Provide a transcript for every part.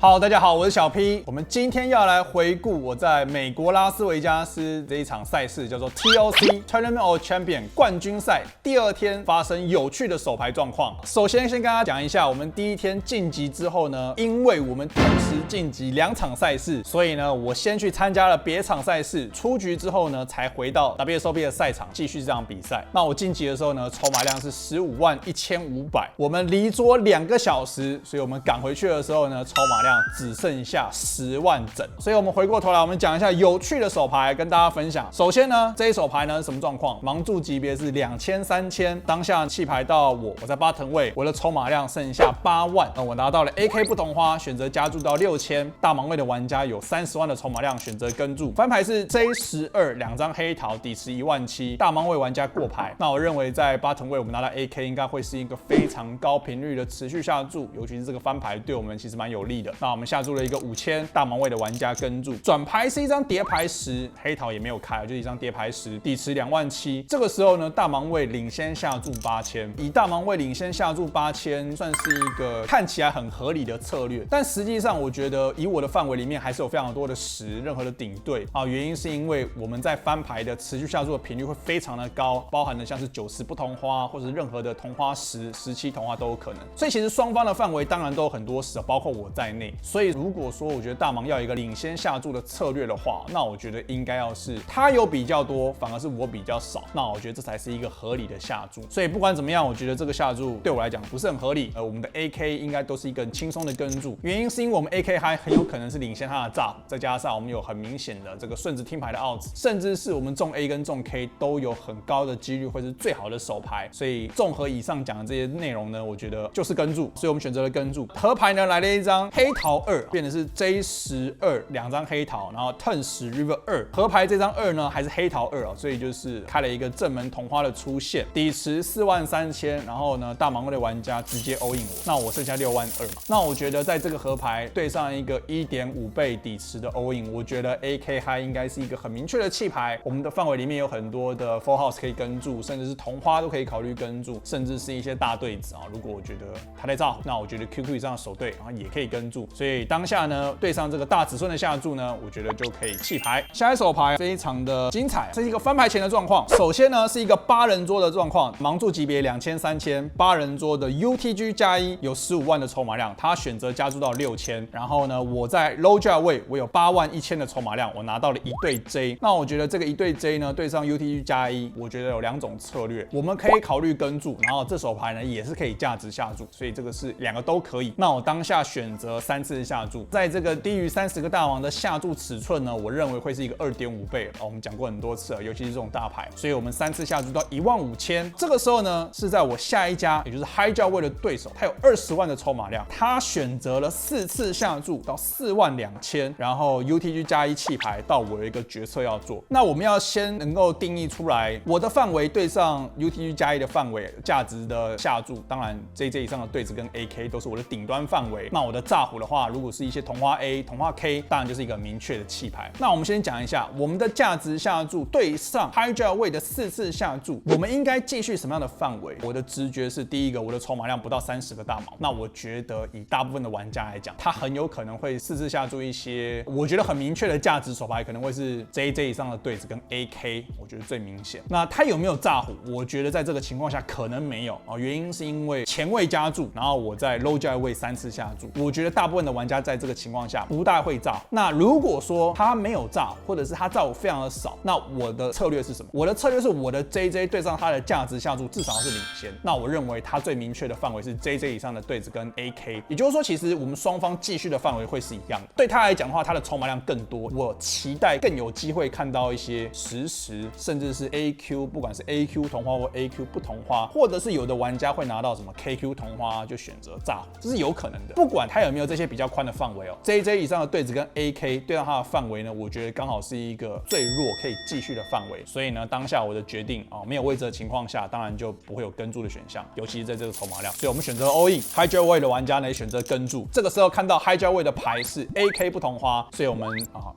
好，大家好，我是小 P。我们今天要来回顾我在美国拉斯维加斯这一场赛事，叫做 TOC Tournament of Champion 冠军赛第二天发生有趣的手牌状况。首先跟大家讲一下，我们第一天晋级之后呢，因为我们同时晋级2场赛事，所以呢，我先去参加了别场赛事，出局之后呢，才回到 WSOP 的赛场继续这场比赛。那我晋级的时候呢，筹码量是151500，我们离桌2个小时，所以我们赶回去的时候呢，筹码量只剩下10万整，所以我们回过头来，我们讲一下有趣的手牌跟大家分享。首先呢，这一手牌呢是什么状况？盲注级别是2000、3000，当下弃牌到我在bottom位，我的筹码量剩下8万，我拿到了 AK 不同花，选择加注到6000。大盲位的玩家有30万的筹码量，选择跟注。翻牌是 J12， 2张黑桃，底池17000，大盲位玩家过牌。那我认为在bottom位我们拿到 AK 应该会是一个非常高频率的持续下注，尤其是这个翻牌对我们其实蛮有利的。那我们下注了一个5000，大盲位的玩家跟注。转牌是一张叠牌10，黑桃也没有开，就是一张叠牌10，底池27000。这个时候呢，大盲位领先下注8000，以大盲位领先下注8000，算是一个看起来很合理的策略。但实际上，我觉得以我的范围里面还是有非常多的10，任何的顶对啊，原因是因为我们在翻牌的持续下注的频率会非常的高，包含的像是90不同花，或者任何的同花10、17同花都有可能。所以其实双方的范围当然都有很多10，包括我在内。所以如果说我觉得大盲要有一个领先下注的策略的话，那我觉得应该要是他有比较多，反而是我比较少，那我觉得这才是一个合理的下注。所以不管怎么样，我觉得这个下注对我来讲不是很合理，我们的 AK 应该都是一个很轻松的跟注，原因是因为我们 AK 还很有可能是领先他的炸，再加上我们有很明显的这个顺子听牌的 odds， 甚至是我们中 A 跟中 K 都有很高的几率会是最好的手牌。所以综合以上讲的这些内容呢，我觉得就是跟注，所以我们选择了跟注。合牌呢来了一张黑桃2，变成是 J12， 2张黑桃，然后 Turn 10 River 2，合牌这张2呢还是黑桃2哦，所以就是开了一个正门同花的出现，底池43000，然后呢大盲位的玩家直接 all in 我，那我剩下6万2嘛。那我觉得在这个合牌对上一个 1.5 倍底池的 all in， 我觉得 AK High 应该是一个很明确的弃牌。我们的范围里面有很多的 full house 可以跟注，甚至是同花都可以考虑跟注，甚至是一些大对子啊。如果我觉得他在炸，那我觉得 QQ 以上的手对，然后也可以跟注。所以当下呢，对上这个大子孙的下注呢，我觉得就可以弃牌。下一手牌非常的精彩，这是一个翻牌前的状况。首先呢，是一个8人桌的状况，盲注级别2000、3000，8人桌的 UTG 加1有15万的筹码量，他选择加注到6000。然后呢，我在 low 价位，我有81000的筹码量，我拿到了一对 J。那我觉得这个一对 J 呢，对上 UTG 加1，我觉得有2种策略，我们可以考虑跟注，然后这手牌呢也是可以价值下注，所以这个是2个都可以。那我当下选择3次下注，在这个低于30个大王的下注尺寸呢，我认为会是一个2.5倍我们讲过很多次了，尤其是这种大牌，所以我们3次下注到15000。这个时候呢，是在我下一家，也就是 high 价位的对手，他有20万的筹码量，他选择了4次下注到42000，然后 UTG 加1弃牌到我有一个决策要做。那我们要先能够定义出来我的范围对上 UTG 加1的范围价值的下注，当然 JJ 以上的对子跟 AK 都是我的顶端范围。那我的炸虎的话，如果是一些同花 A、同花 K， 当然就是一个明确的弃牌。那我们先讲一下我们的价值下注对上 high 价位的4次下注，我们应该继续什么样的范围？我的直觉是，第一个，我的筹码量不到30个大盲，那我觉得以大部分的玩家来讲，他很有可能会4次下注一些我觉得很明确的价值手牌，可能会是 JJ 以上的对子跟 AK， 我觉得最明显。那他有没有炸虎？我觉得在这个情况下可能没有原因是因为前位加注，然后我在 low 价位3次下注，我觉得大部分的玩家在这个情况下不大会炸。那如果说他没有炸，或者是他炸我非常的少，那我的策略是什么？我的策略是我的 JJ 对上他的价值下注至少是领先。那我认为他最明确的范围是 JJ 以上的对子跟 AK， 也就是说，其实我们双方继续的范围会是一样的。对他来讲的话，他的筹码量更多，我期待更有机会看到一些10，甚至是 AQ， 不管是 AQ 同花或 AQ 不同花，或者是有的玩家会拿到什么 KQ 同花就选择炸，这是有可能的。不管他有没有这些比较宽的范围JJ 以上的对子跟 AK 对上他的范围呢，我觉得刚好是一个最弱可以继续的范围。所以呢，当下我的决定没有位置的情况下，当然就不会有跟注的选项，尤其是在这个筹码量，所以我们选择 all in。High 价位的玩家呢也选择跟注。这个时候看到 High 价位的牌是 AK 不同花，所以我们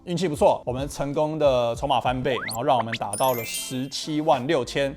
运气不错，我们成功的筹码翻倍，然后让我们打到了176000。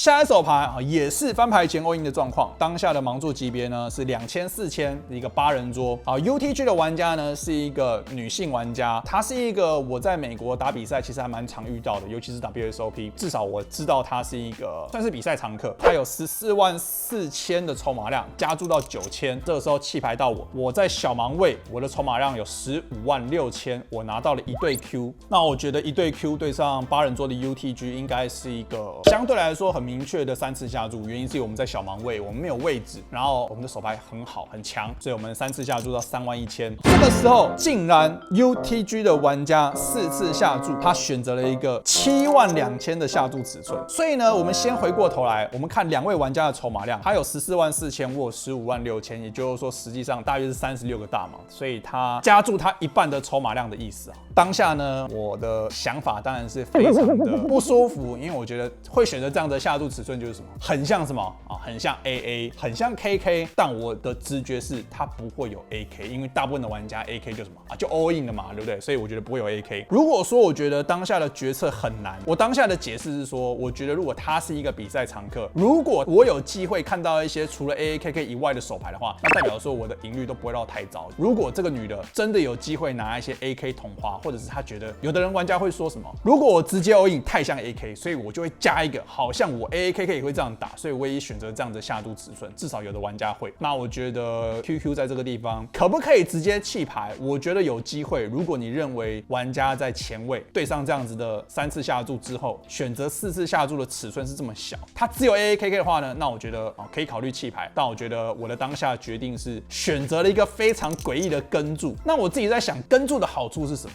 下一手牌啊，也是翻牌前 all in 的状况。当下的盲注级别呢是2000、4000一个8人桌啊。UTG 的玩家呢是一个女性玩家，她是一个我在美国打比赛其实还蛮常遇到的，尤其是 WSOP， 至少我知道她是一个算是比赛常客。她有144000的筹码量，加注到9000，这个时候弃牌到我在小盲位，我的筹码量有156000，我拿到了一对 Q。那我觉得一对 Q 对上8人桌的 UTG 应该是一个相对来说很明确的3次下注，原因是我们在小盲位，我们没有位置，然后我们的手牌很好很强，所以我们3次下注到31000。这个时候竟然 UTG 的玩家4次下注，他选择了一个72000的下注尺寸。所以呢，我们先回过头来，我们看2位玩家的筹码量，他有144000，我有156000，也就是说实际上大约是36个大盲，所以他加注他一半的筹码量的意思啊。当下呢，我的想法当然是非常的不舒服，因为我觉得会选择这样的下注尺寸就是什么，很像什么啊，很像 AA， 很像 KK， 但我的直觉是它不会有 AK， 因为大部分的玩家 AK 就什么啊，就 all in 了嘛，对不对？所以我觉得不会有 AK。如果说我觉得当下的决策很难，我当下的解释是说，我觉得如果他是一个比赛常客，如果我有机会看到一些除了 AA、KK 以外的手牌的话，那代表说我的赢率都不会到太糟。如果这个女的真的有机会拿一些 AK 同花，或者是她觉得有的人玩家会说什么，如果我直接 all in 太像 AK， 所以我就会加一个好像我 AA、KK 也会这样打，所以我也选择这样的下注尺寸，至少有的玩家会。那我觉得 QQ 在这个地方可不可以直接弃牌？我觉得有机会。如果你认为玩家在前位对上这样子的3次下注之后，选择4次下注的尺寸是这么小，它只有 AA、KK 的话呢，那我觉得可以考虑弃牌。但我觉得我的当下决定是选择了一个非常诡异的跟注。那我自己在想，跟注的好处是什么？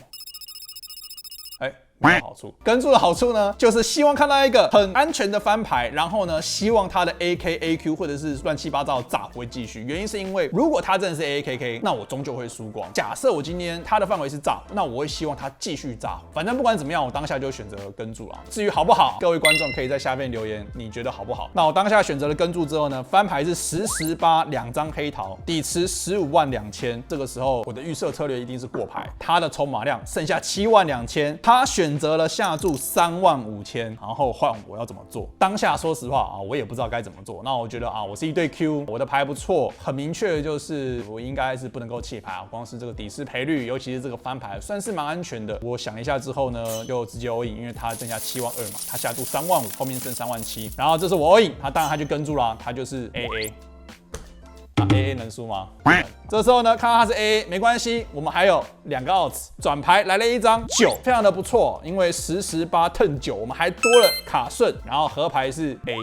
没有好处。跟注的好处呢，就是希望看到一个很安全的翻牌，然后呢，希望他的 AK、AQ 或者是乱七八糟的炸会继续。原因是因为如果他真的是 AA、KK， 那我终究会输光。假设我今天他的范围是炸，那我会希望他继续炸。反正不管怎么样，我当下就选择跟注了。至于好不好，各位观众可以在下面留言，你觉得好不好？那我当下选择了跟注之后呢，翻牌是10、18，两张黑桃，底池152000。这个时候我的预设策略一定是过牌，他的筹码量剩下72000，他选择了下注35000，然后换我要怎么做？当下说实话啊，我也不知道该怎么做。那我觉得啊，我是一对 Q， 我的牌不错，很明确的就是我应该是不能够弃牌啊。光是这个底池赔率，尤其是这个翻牌，算是蛮安全的。我想一下之后呢，就直接 all in， 因为他剩下72000嘛，他下注35000，后面剩37000，然后这是我 all in， 他当然他就跟注啦，他就是 AA。AA 能输吗？这时候呢，看到他是 AA 没关系，我们还有2个 outs， 转牌来了一张9，非常的不错，因为10、18 turn 9，我们还多了卡顺，然后合牌是 A，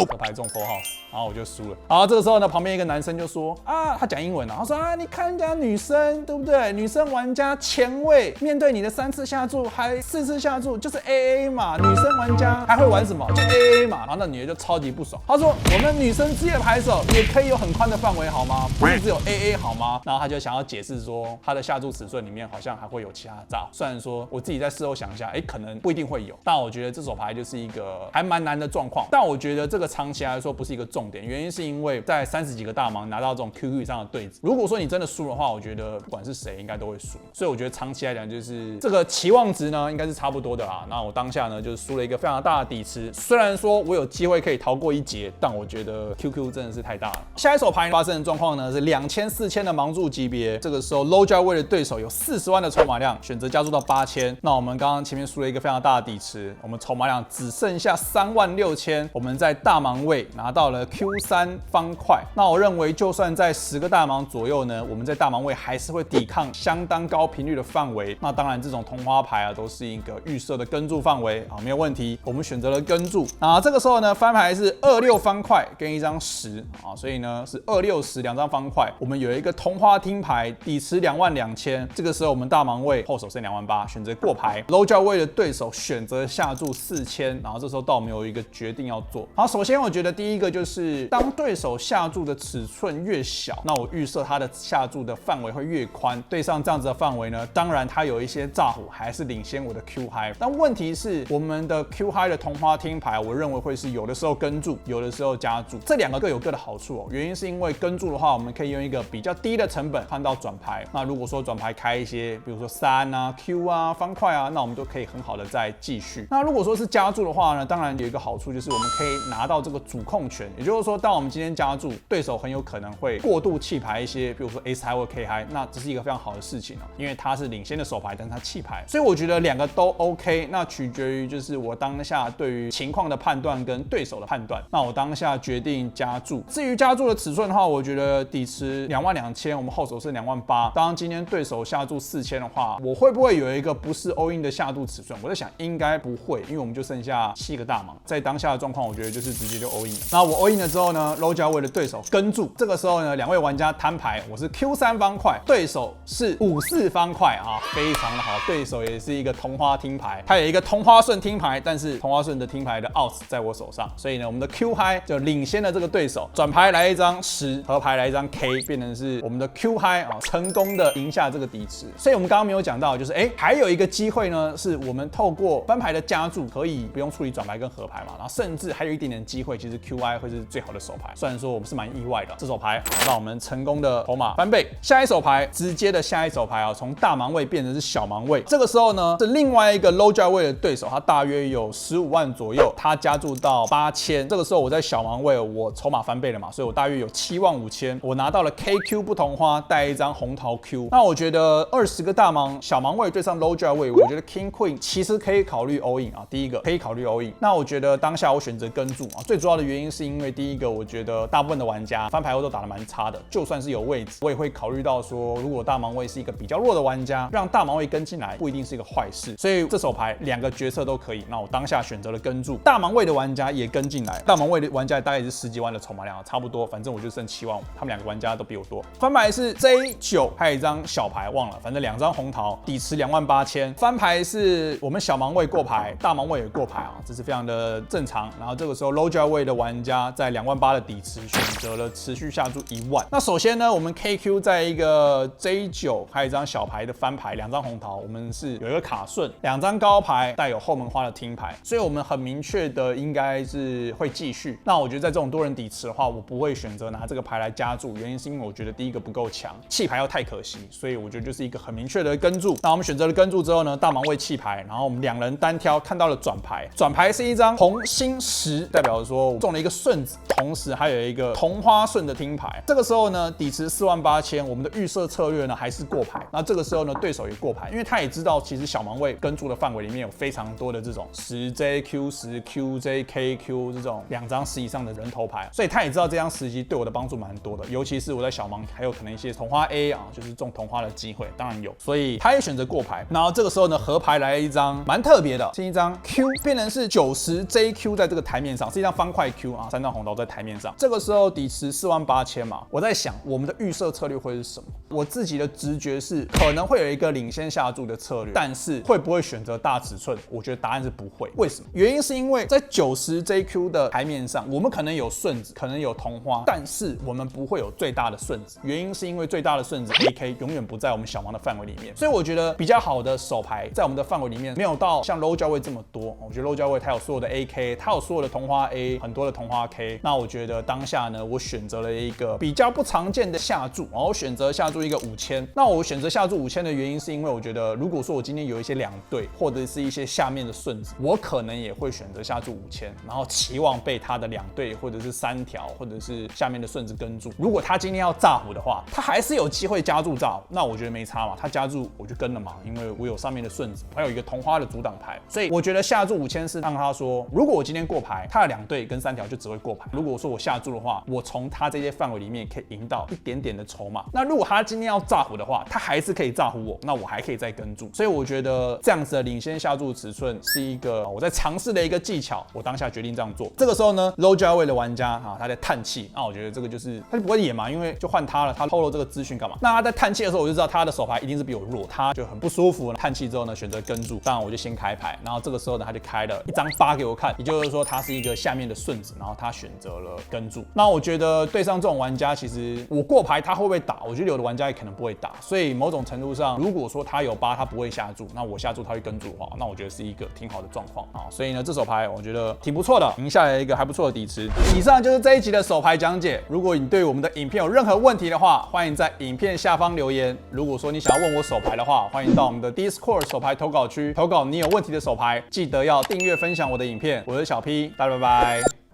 合牌中 full house， 然后我就输了。然后这个时候呢，旁边一个男生就说啊，他讲英文啊，他说啊，你看人家女生对不对？女生玩家前卫面对你的3次下注还4次下注，就是 AA 嘛，女生玩家还会玩什么？就 AA 嘛。然后那女的就超级不爽，她说我们女生职业牌手也可以有很宽的范围好吗？不是只有 AA 好吗？然后他就想要解释说，他的下注尺寸里面好像还会有其他的炸。虽然说我自己在事后想一下，可能不一定会有，但我觉得这手牌就是一个还蛮难的状况。但我觉得这个长期来说不是一个重点，原因是因为在30几个大盲拿到这种 QQ 以上的对子，如果说你真的输的话，我觉得不管是谁应该都会输。所以我觉得长期来讲，就是这个期望值呢应该是差不多的啦。那我当下呢就是输了一个非常大的底池，虽然说我有机会可以逃过一劫，但我觉得 QQ 真的是太大了。下一手牌发生的状况呢是2000、4000的盲注级别，这个时候 low 价位的对手有40万的筹码量，选择加注到8000。那我们刚刚前面输了一个非常大的底池，我们筹码量只剩下36000，我们在大盲位拿到了 Q3方块。那我认为就算在10个大盲左右呢，我们在大盲位还是会抵抗相当高频率的范围。那当然这种同花牌啊都是一个预设的跟注范围啊，没有问题。我们选择了跟注。那这个时候呢，翻牌是26方块跟一张10啊，所以呢是26、10两张方块。我们有一个同花听牌，底池22000。这个时候我们大盲位后手剩28000，选择过牌。low 价位的对手选择下注4000，然后这时候到我们有一个决定要做。好，首先我觉得第一个就是当对手下注的尺寸越小，那我预设他的下注的范围会越宽。对上这样子的范围呢，当然他有一些炸虎还是领先我的 Q high， 但问题是我们的 Q high 的同花听牌，我认为会是有的时候跟注，有的时候加注，这2个各有各的好处哦。原因是因为跟跟注的话，我们可以用一个比较低的成本看到转牌。那如果说转牌开一些，比如说3啊、Q 啊、方块啊，那我们都可以很好的再继续。那如果说是加注的话呢，当然有一个好处就是我们可以拿到这个主控权，也就是说，当我们今天加注，对手很有可能会过度弃牌一些，比如说 S 牌或 K 牌，那这是一个非常好的事情因为它是领先的手牌，但是它弃牌，所以我觉得两个都 OK。那取决于就是我当下对于情况的判断跟对手的判断。那我当下决定加注。至于加注的尺寸的话，我觉得底池22000，我们后手是28000。当今天对手下注4000的话，我会不会有一个不是 all in 的下注尺寸？我在想应该不会，因为我们就剩下7个大盲。在当下的状况，我觉得就是直接就 all in 了。那我 all in 了之后呢 ，low 价位的对手跟注，这个时候呢，2位玩家摊牌，我是 Q3方块，对手是54方块啊，非常的好。对手也是一个同花听牌，他有一个同花顺听牌，但是同花顺的听牌的 outs 在我手上，所以呢，我们的 Q high 就领先了这个对手。转牌来一张10，合牌来一张 K， 变成是我们的 Q high 啊，成功的赢下这个底池。所以我们刚刚没有讲到，就是还有一个机会呢，是我们透过翻牌的加注，可以不用处理转牌跟合牌嘛，然后甚至还有一点点机会，其实 Q high 会是最好的手牌。虽然说我们是蛮意外的，这手牌让我们成功的筹码翻倍。下一手牌直接的下一手牌啊，从大盲位变成是小盲位。这个时候呢，是另外一个 low 价位的对手，他大约有15万左右，他加注到8000。这个时候我在小盲位，我筹码翻倍了嘛，所以我大约有75000，我拿到了 KQ 不同花，带一张红桃 Q。那我觉得20个大盲小盲位对上 low 价位，我觉得 King Queen 其实可以考虑 all in 啊。第一个可以考虑 all in。那我觉得当下我选择跟注啊，最主要的原因是因为第一个，我觉得大部分的玩家翻牌后都打得蛮差的，就算是有位置，我也会考虑到说，如果大盲位是一个比较弱的玩家，让大盲位跟进来不一定是一个坏事。所以这手牌2个决策都可以。那我当下选择了跟注，大盲位的玩家也跟进来，大盲位的玩家大概也是10几万的筹码量，差不多，反正我就剩7万5，他们2个玩家都比我多。翻牌是 J9，还有一张小牌忘了，反正2张红桃，底池28000。翻牌是我们小盲位过牌，大盲位也过牌啊，这是非常的正常。然后这个时候 low 价位的玩家在28000的底池选择了持续下注1万。那首先呢，我们 KQ 在一个 J9，还有一张小牌的翻牌，2张红桃，我们是有一个卡顺，2张高牌带有后门花的听牌，所以我们很明确的应该是会继续。那我觉得在这种多人底池的话，我不会选择拿这个牌来加注，原因是因为我觉得第一个不够强，弃牌要太可惜，所以我觉得就是一个很明确的跟注。那我们选择了跟注之后呢，大盲位弃牌，然后我们2人单挑看到了转牌，转牌是一张红心10，代表说我中了一个顺子，同时还有一个同花顺的听牌。这个时候呢，底池48000，我们的预设策略呢还是过牌。那这个时候呢，对手也过牌，因为他也知道其实小盲位跟注的范围里面有非常多的这种10J Q10 QJ KQ 这种2张10以上的人头牌，所以他也知道这张10其实对我的帮助蛮多的，尤其是我在小盲还有可能一些同花 A 啊，就是中同花的机会，当然有，所以他也选择过牌。然后这个时候呢，合牌来了一张蛮特别的，是一张 Q， 变成是90JQ 在这个台面上，是一张方块 Q 啊，3张红桃在台面上。这个时候底池48000嘛，我在想我们的预设策略会是什么？我自己的直觉是可能会有一个领先下注的策略，但是会不会选择大尺寸？我觉得答案是不会。为什么？原因是因为在90JQ 的台面上，我们可能有顺子，可能有同花，但是我们不会有最大的顺子。原因是因为最大的顺子 AK 永远不在我们小盲的范围里面，所以我觉得比较好的手牌在我们的范围里面没有到像 low 价位这么多。我觉得 low 价位它有所有的 AK， 它有所有的同花 A， 很多的同花 K。那我觉得当下呢，我选择了一个比较不常见的下注，然后选择下注一个5000。那我选择下注5000的原因是因为我觉得，如果说我今天有一些2对或者是一些下面的顺子，我可能也会选择下注5000，然后期望被他的2对或者是3条或者是下面的顺子跟住。如果他今天要炸胡的话，他还是有机会加注炸胡，那我觉得没差嘛，他加注我就跟了嘛，因为我有上面的顺子，还有一个同花的阻挡牌，所以我觉得下注5000是让他说，如果我今天过牌，他的2对跟3条就只会过牌。如果说我下注的话，我从他这些范围里面可以赢到一点点的筹码。那如果他今天要炸胡的话，他还是可以炸胡我，那我还可以再跟注。所以我觉得这样子的领先下注尺寸是一个我在尝试的一个技巧，我当下决定这样做。这个时候呢 ，low 价位的玩家啊，他在叹气，那我觉得这个就是他就不会演嘛，因为就换他了，他透露这个资讯干嘛？那他在叹气的时候，我就知道他的手牌一定是比我弱，他就很不舒服。叹气之后呢，选择跟注，当然我就先开牌，然后这个时候呢，他就开了一张8给我看，也就是说他是一个下面的顺子，然后他选择了跟注。那我觉得对上这种玩家，其实我过牌他会不会打？我觉得有的玩家也可能不会打，所以某种程度上，如果说他有8，他不会下注，那我下注他会跟注的话，那我觉得是一个挺好的状况啊。所以呢，这手牌我觉得挺不错的，赢下来一个还不错的底池。以上就是这一集的手牌讲解。如果你你对我们的影片有任何问题的话，欢迎在影片下方留言。如果说你想要问我手牌的话，欢迎到我们的 Discord 手牌投稿区投稿你有问题的手牌。记得要订阅分享我的影片。我是小 P，大家拜拜。